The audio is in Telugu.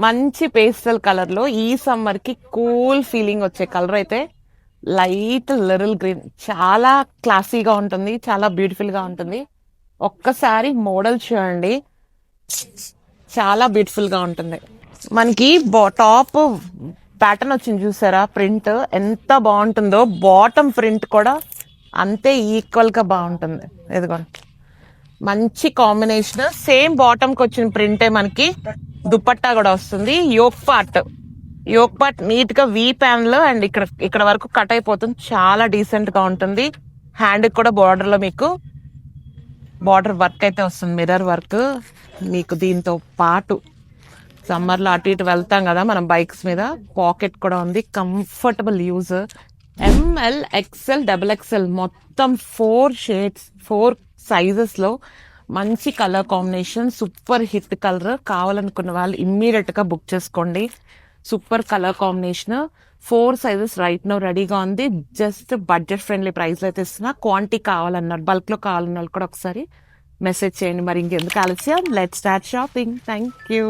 మంచి పేస్టల్ కలర్ లో ఈ సమ్మర్ కి కూల్ ఫీలింగ్ వచ్చే కలర్ అయితే లైట్ లిరిల్ గ్రీన్. చాలా క్లాసీగా ఉంటుంది, చాలా బ్యూటిఫుల్ గా ఉంటుంది. ఒక్కసారి మోడల్ చూడండి, చాలా బ్యూటిఫుల్ గా ఉంటుంది. మనకి టాప్ ప్యాటర్న్ వచ్చింది చూసారా, ప్రింట్ ఎంత బాగుంటుందో, బాటమ్ ప్రింట్ కూడా అంతే ఈక్వల్ గా బాగుంటుంది. ఇదిగోండి, మంచి కాంబినేషన్. సేమ్ బాటమ్ కి వచ్చిన ప్రింటే మనకి దుపట్టా కూడా వస్తుంది. యోక్ పార్ట్ నీట్ గా వీ ప్యానల్ అండ్ ఇక్కడ వరకు కట్ అయిపోతుంది. చాలా డీసెంట్ గా ఉంటుంది. హ్యాండ్ కూడా బార్డర్ లో మీకు బార్డర్ వర్క్ అయితే వస్తుంది, మిర్రర్ వర్క్. మీకు దీంతో పాటు సమ్మర్ లో అటు ఇటు వెళ్తాం కదా మనం బైక్స్ మీద, పాకెట్ కూడా ఉంది. Comfortable use. M L, XL, double XL మొత్తం 4 షేడ్స్ 4 సైజెస్ లో మంచి colour combination. Super hit colour. కావాలనుకున్న వాళ్ళు ఇమ్మీడియట్ గా బుక్ చేసుకోండి. Super colour combination. 4 sizes right now రెడీగా ఉంది. జస్ట్ బడ్జెట్ ఫ్రెండ్లీ ప్రైస్ అయితే ఇస్తున్నా. క్వాంటిటీ కావాలన్నారు, బల్క్ లో కావాలన్న వాళ్ళు కూడా ఒకసారి మెసేజ్ చేయండి. మరి ఇంకెందుకు ఆలస్యం, let's start shopping. Thank you.